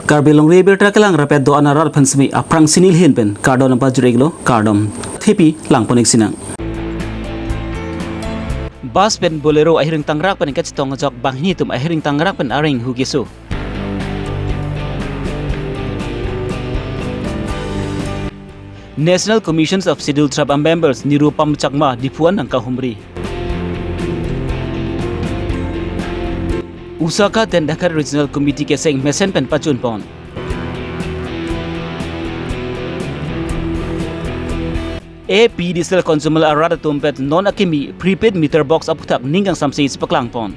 Karbilong River Trakalang Rapid do Anarar Pansmi Aprang Sinil Hinpen Kardon ang Pajreglo Kardom Thipi Langponik Sinang Bus pen bolero ahiring tangrak pen katstong jok banghinitum ahiring tangrak pen aring hugisu National Commissions of Scheduled Tribe Members Nirupam Chakma Dipuan ng Kahumri Usaka dan Dakar Regional Committee keseng mesen pen pacun pon. AP diesel consumer arada tumpet non akimi prepaid meter box aputak ninggang samsi sepaklang pon.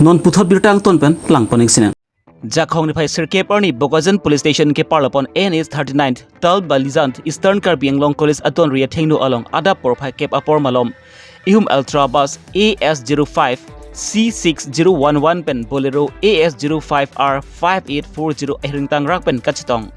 Non puthot birtang ton pen lang poning sinang. Jakhong ni phai sirke parni Bogajan Police Station ke parlapon NS 39 Tal Balizant Eastern Karbi Anglong College aton ria thengnu along ada por phai kep apor malom ihum ultra bus AS05 C6011 pen Bolero AS05R 5840 ahiring tangrak pen kachitong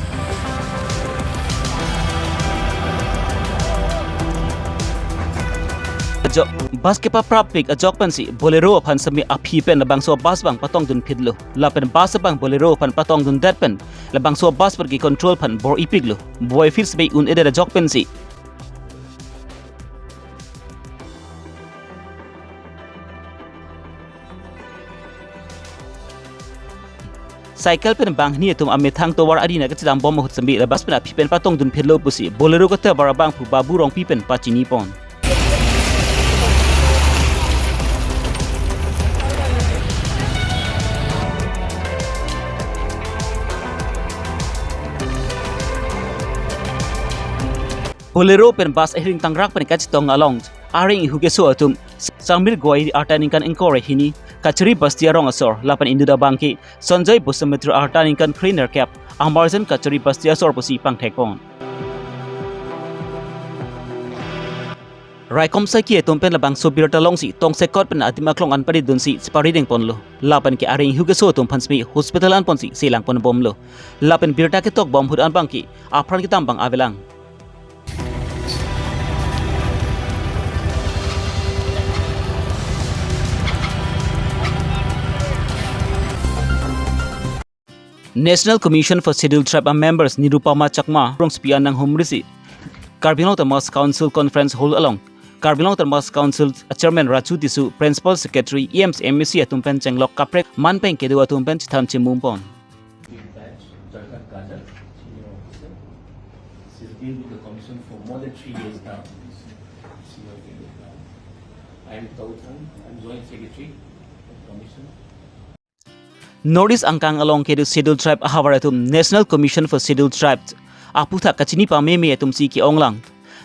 bus ke paprapik ajok pan si Bolero pan sami aphi pen labang so bus bang patong dun phidlo la pen bus bang Bolero pan patong dun dat pen labang so bus per ki control pan bor ipiglo boy feels be un eder ajok pen si cycle pen bang ni tum ame thang to war adina ka chidam bom hut sambi la bas pen aphi pen patong dun phidlo pusi Bolero ka ta barabang pu babu rong pi pen pachini pon Bolero pen bus ahiring tangrak pen kachitong along aring hugeso atum sangmir goi artaninkan engkore hini kachri bastia rong asor lapan induda bangki Sanjay Busamitru artaninkan cleaner cap amarjan kachri bastia asor pusi pangthekon Raikom saki tumpen labang sobir talong si tong sekot pen atimaklong an pari dunsi spariding ponlo lapan ki aring hugeso tum pansmi hospital an ponsi silang pon bomlo lapan birta ke tok bom hud an bangki apran ki tambang avelang National Commission for Scheduled Tribe Members Nirupama Chakma rong spian ng humrisi Karbilong Tamas Council Conference hold along Karbilong Tamas Council Chairman Rachu Tisu Principal Secretary EMS MEC atumpen chenglok kaprek manpeng kedu atumpen chitham chimumpon She's been with the commission for more than 3 years now. I am Tautan, I'm Joint Secretary of the Commission. Notice angkang along kedu Scheduled Tribe ahawaratum National Commission for Scheduled Tribes aputha kachini pa meme atum si ki onglang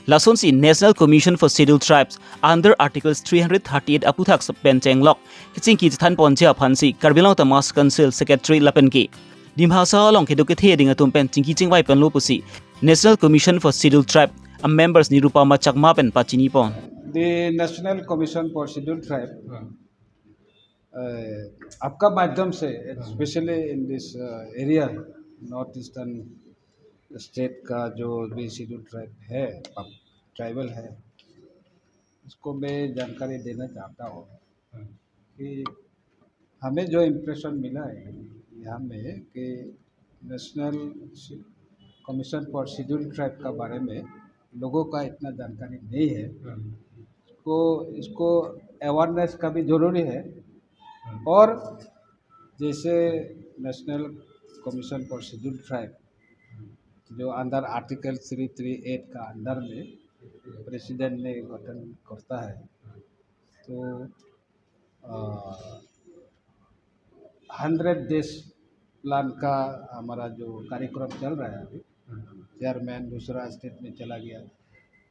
lason si National Commission for Scheduled Tribes under Articles 338 aputhak pencheng lok kiching ki than ponja phansi Karbilong Tamas Council Secretary lapenki dimhasa along kedu ke theding atum pen chingki chingwai pen lopusi National Commission for Scheduled Tribe members Nirupama Chakma pen pachini pon The National Commission for Scheduled Tribe आपका माध्यम से specially in this area north eastern state का जो भी schedule tribe है tribal है इसको मैं जानकारी देना चाहता हूँ कि हमें जो इम्प्रेशन मिला है यहाँ में कि national commission for schedule tribe का बारे में लोगों का इतना जानकारी नहीं है इसको अवेयरनेस का भी ज़रूरी है और जैसे national commission for schedule tribe जो अंदर आर्टिकल 338 का अंदर में प्रेसिडेंट ने गठन करता है तो 100 डेज प्लान का हमारा जो कार्यक्रम चल रहा है अभी चेयरमैन दूसरा स्टेट में चला गया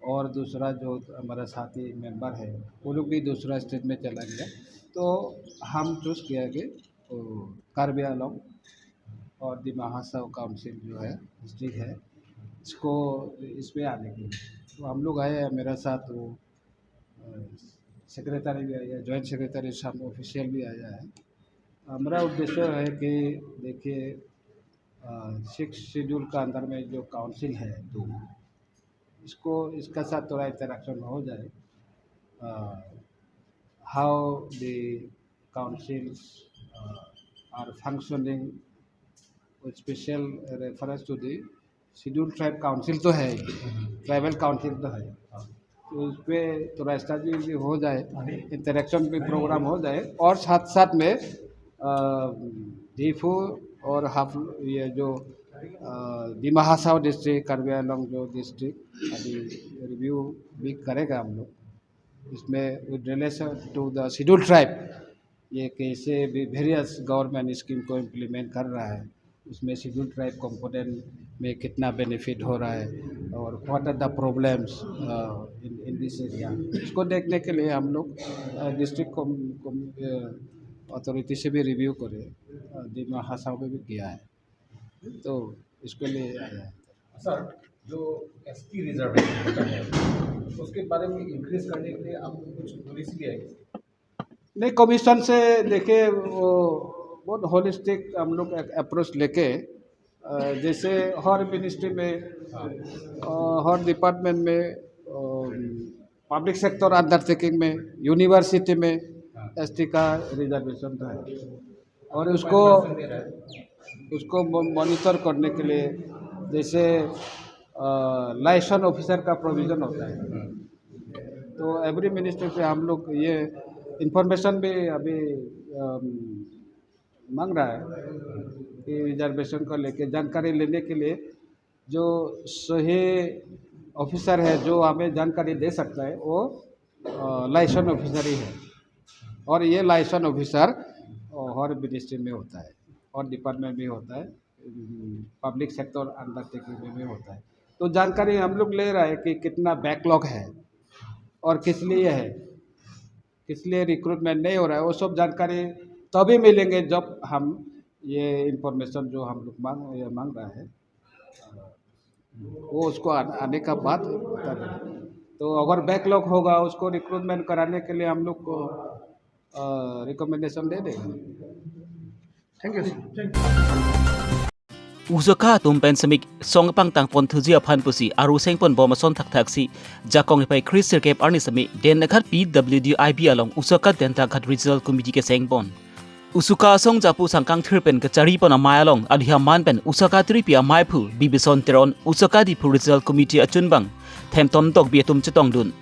और दूसरा जो हमारा साथी मेंबर है वो लोग भी दूसरा स्टेट में चला गया तो हम चूज़ किया कि कार्बी आंगलोंग और दी महासव काउंसिल जो है डिस्ट्रिक्ट है इसको इसमें आने के लिए तो हम लोग आए हैं मेरे साथ वो सेक्रेटरी भी आया जॉइंट सेक्रेटरी सब ऑफिशियल भी आया है हमारा उद्देश्य है कि देखिए 6 शेड्यूल का अंदर में जो काउंसिल है तो इसका साथ थोड़ा इंटरेक्शन हो जाए how the councils are functioning with special reference to the schedule tribe council तो है, ट्राइबल काउंसिल तो है, तो उस पर थोड़ा स्टडी भी हो जाए, इंटरेक्शन भी प्रोग्राम हो जाए, और साथ साथ में डीफू और हाफ ये जो दिमा हासाओ डिस्ट्रिक्ट, कार्बी आंगलोंग जो डिस्ट्रिक्ट अभी रिव्यू भी करेगा हम लोग इसमें with relation to the schedule tribe, ये कैसे भी वेरियस गवर्नमेंट स्कीम को इम्प्लीमेंट कर रहा है, उसमें शेड्यूल ट्राइब कंपोनेंट में कितना बेनिफिट हो रहा है और what are the problems in this area, इसको देखने के लिए हम लोग डिस्ट्रिक्ट अथॉरिटी से भी रिव्यू करे, दिमा हासाओ में भी किया है, तो इसके लिए आया है। सर, जो एसटी रिजर्वेशन होता है उसके बारे में इंक्रीज करने के लिए आपको कुछ पॉलिसी भी आई? नहीं, कमीशन से देखे वो बहुत होलिस्टिक हम लोग अप्रोच लेके, जैसे हर मिनिस्ट्री में हर डिपार्टमेंट में, पब्लिक सेक्टर अंडरटेकिंग में, यूनिवर्सिटी में एसटी का रिजर्वेशन था, और उसको मॉनिटर करने के लिए जैसे लाइसेंस ऑफिसर का प्रोविज़न होता है, तो एवरी मिनिस्ट्री से हम लोग ये इंफॉर्मेशन भी अभी मांग रहा है कि रिजर्वेशन को लेके जानकारी लेने के लिए जो सही ऑफिसर है जो हमें जानकारी दे सकता है वो लाइसेंस ऑफिसर ही है, और ये लाइसेंस ऑफिसर हर मिनिस्ट्री में होता है और डिपार्टमेंट में होता है, पब्लिक सेक्टर अंडरटेकिंग में भी होता है, तो जानकारी हम लोग ले रहा है कि कितना बैकलॉग है और किस लिए है, किस लिए रिक्रूटमेंट नहीं हो रहा है, वो सब जानकारी तभी मिलेंगे जब हम ये इंफॉर्मेशन जो हम लोग मांग रहा है वो उसको आने का बाद बता दें। तो अगर बैकलॉग होगा उसको रिक्रूटमेंट कराने के लिए हम लोग को रिकमेंडेशन दे देंगे। Thank you. Usaka tumpen semik song pang tang pon thuji aphan pusi aru sengpon bomason thak thaksi jakong pai Chris Sirkep arni sami den nakhat PWDIB along Usaka denta khat regional committee ke sengpon Usuka song japu sangkang thirpen ke chari pon amai along adhia man pen Usaka tripia mai phu bibison teron Usaka di regional committee achunbang them tom tok bi tum chetong dun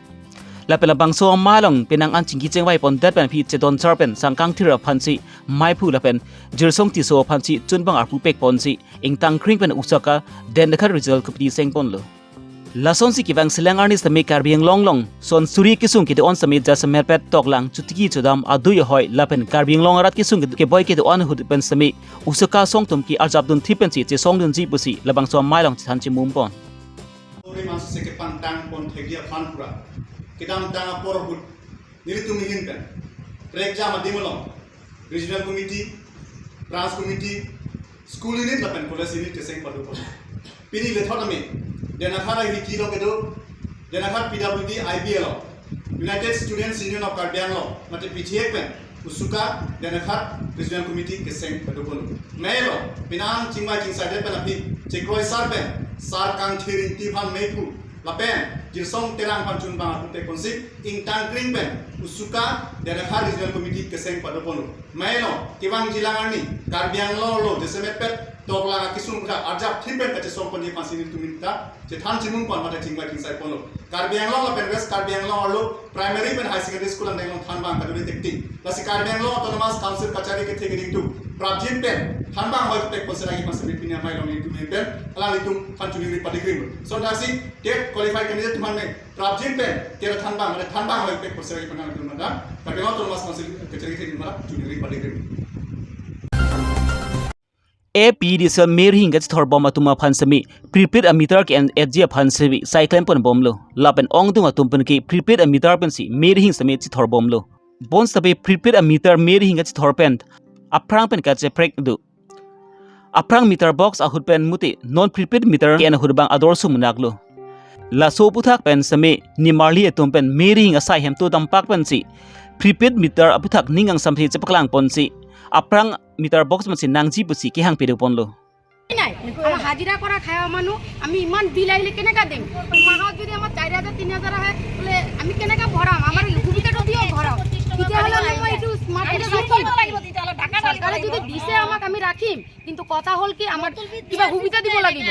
lapela bangso malong penang an chingki chengwai pon dat pen phi chedon charpen sangkang thira phansi mai phu lapen jirsong ti so phansi chunbang arpu pek ponsi ingtang kring pen Usaka den nakhat regional committee sengpon lo lason si kibang silang arnis tami karbiang long son suri kisung ki on sami jasamer pet toklang chutiki chodam adu hoi lapen karbiang long arat kisung ke boy ke on hud pen sami Usaka song tum ki arjab dun thipen si che song dun ji pusi labang so mai long chan chi mum pon mas se ke pantang pon thegia phanpura kidam tanga porhut nilitum hinten trek jama dimolong regional committee trans committee school unit lapen college unit ke seng padu pon pini le thotami denakhara hiki lo kedo denakhar PWD IBL United Students Union of Karbi Anglong mate PTF pen Usuka denakhar regional committee ke seng padu pon melo pinan chingma chingsai de pen api chekroi sar pen sar kang thirin ti phan meipu lapen jirsong terang pan chun bang apu te konsi ingtang kring pen Usuka denakhar regional committee ke seng padu pon melo tiwang jilangarni Karbi Anglong lo desemet pet tokla kisung kha arjab thipen kache songponi pasi ni tuminta je than chimun pon mate chingma chingsai pono Karbi Anglong la pen west Karbi Anglong lo primary pen high secondary school and nang than bang kaduri tekti lasi Karbi Anglong autonomous council kachari ke thegering tu prabjin pen than bang hoi tek posera ki pasi pinya mai long ni tu pen ala ni tu than chuni padigrim so dasi tet qualified candidate man me prabjin pen tera than bang hoi tek posera ki panya tu manda Karbi Anglong autonomous council kachari ke thegering mara chuni padigrim APDSL merhing gets thorbom atuma phansami prepaid amitar ke and edge phansami cyclem pon bomlo lapen ong tunga tumpen ki prepaid amitar pensi merhing sami chi thorbomlo bons tabe prepaid amitar merhing gets thorpen aprang pen ka che prek du aprang meter box ahut pen muti non prepaid meter ken hurbang ador sumunaklo la so puthak pen sami nimarli tumpen merhing asai hem to dampak pensi prepaid meter aputhak ningang samthi chepaklang ponsi aprang meter box man si nangji pusi ki hang pedu ponlo নাই আমার হাজিরা করা খাওয়া মানুষ আমি ইমান বিল আইলে কেনেকা দিম মাহত যদি আমার 4000 3000 হয় বলে আমি কেনেকা ভরাম আমার সুবিধাটা দিও ভরাও তেতিয়া হলে মই এটু স্মার্ট মিটার লাগিব তেতিয়া হলে ঢাকা যদি দিছে আমাক আমি ৰাখিম, কিন্তু কথা হ'ল কি আমাৰ কিবা সুবিধা দিব লাগিব।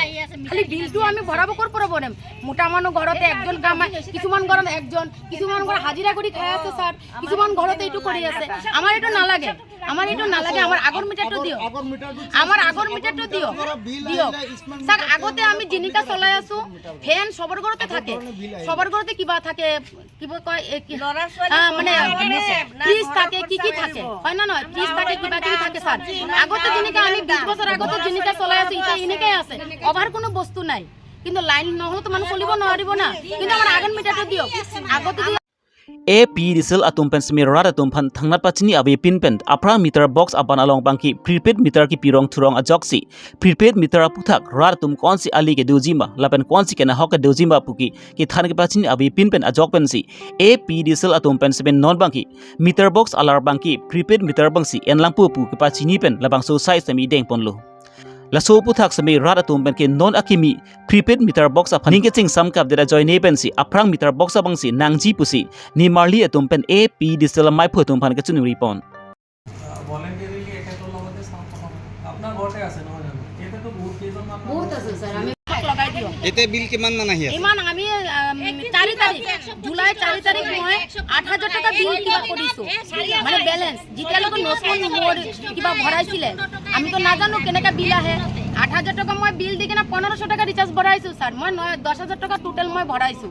খালি বিলটো আমি ভৰাব ক'ৰ পৰা ভৰাম? মোটা মানুহ ঘৰতে একজন কাম, কিছুমান ঘৰত একজন, কিছুমান ঘৰত হাজিৰা কৰি খাই আছে ছাৰ, কিছুমান ঘৰতে এইটো কৰি আছে। আমাৰ এইটো নালাগে, আমাৰ এইটো নালাগে। আমাৰ আগৰ মিটাৰটো দিয়ক, আমাৰ আগৰ মিটাৰটো দিয়ক দিয়ক ছাৰ। আগতে আমি জিনিকা চলাই আছো, ফেন সবৰ ঘৰতে থাকে, সবৰ ঘৰতে কিবা থাকে, কিবা কয় মানে ফ্ৰিজ থাকে, কি কি থাকে হয় না নহয়? ফ্ৰিজ থাকে, কিবা কিবি থাকে ছাৰ। আগতে জিনিকা আমি 20 বছৰ আগতে জিনিকা চলাই আছো, এতিয়া এনেকাই আছে, অভাৰ কোনো বস্তু নাই। কিন্তু লাইন নহ'লেতো মানুহ চলিব নোৱাৰিব না। কিন্তু আমাৰ আগৰ মিটাৰটো দিয়ক, আগতে AP diesel atum pen smi rada tum phan thangnat pachini abi pin pen apra meter box apan along bangki prepaid meter ki pirong thurong ajoksi prepaid meter aputhak rada tum konsi ali ke dujima lapen konsi kena hok ke dujima puki ki than ke pachini abi pin pen ajok pen si AP diesel atum pen sben non bangki meter box alar bangki prepaid meter bangsi enlang pu pu ke pachini pen labang so size semi deng ponlo laso puthak sami rada tum pen ke non akimi prepaid meter box a phaning ke ching sam kap dera join ne pen si aprang meter box abang si nangji pusi ni marli atum pen AP diesel mai photum phan ke chunu ripon voluntarily এটাটো লগতে চাম আপোনাৰ ঘৰতে আছে নহয় জানো? এটাটো বহুত কেইজন মানুহ বহুত আছে ছাৰ। আমি লগাই দিওঁ। এতে বিল কিমান মান আহি আছে? ইমান আমি 4 তাৰিখ জুলাই 4 তাৰিখ মই 8000 টকা বিল কিবা কৰিছো, মানে বেলেঞ্চ যেতিয়ালৈকে নতুন মোৰ কিবা ভৰাইছিলে আমিতো নাজানো কেনেকা বিল আহে। 8000 টকা মই বিল দি কিনে 1500 টকা ৰিচাৰ্জ ভৰাইছো ছাৰ। মই 10000 টকা টোটেল মই ভৰাইছো।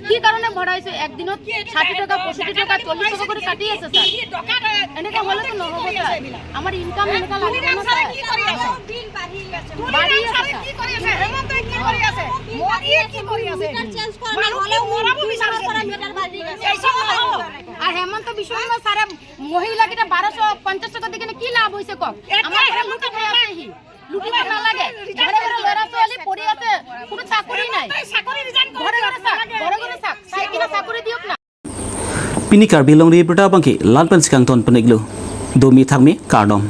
কি কাৰণে ভৰাইছো? একদিনত 60 টকা 65 টকা 40 টকা কৰি কাটি আছে ছাৰ। এনেকা হ'লেতো নহ'ব ছাৰ। আমাৰ ইনকাম এনেকা লাগিব না ছাৰ। কি কৰি আছে? বিল বাঢ়ি আছে কি কৰি আছে? হেমন্তই কি কৰি আছে? মোদীয়ে কি কৰি আছে? মিটাৰ চেঞ্জ কৰা নহলে মৰাব বিচাৰিছে মিটাৰ বাঢ়ি আছে। আর হেমন্ত বিশ্ব শর্মা সারা মহিলা কিটা 1250 টাকা দিকে কি লাভ হইছে কক? আমার লুটি খাই আছে হি লুটি না লাগে। ঘরে ঘরে লড়া চলি পড়ে আছে, কোনো চাকরি নাই। চাকরি রিজাইন করে ঘরে ঘরে চাক সাই কিনা চাকরি দিওক না। Pinikar bilong ri berda bangki lan pen sikang ton peniglu domi thangmi kardom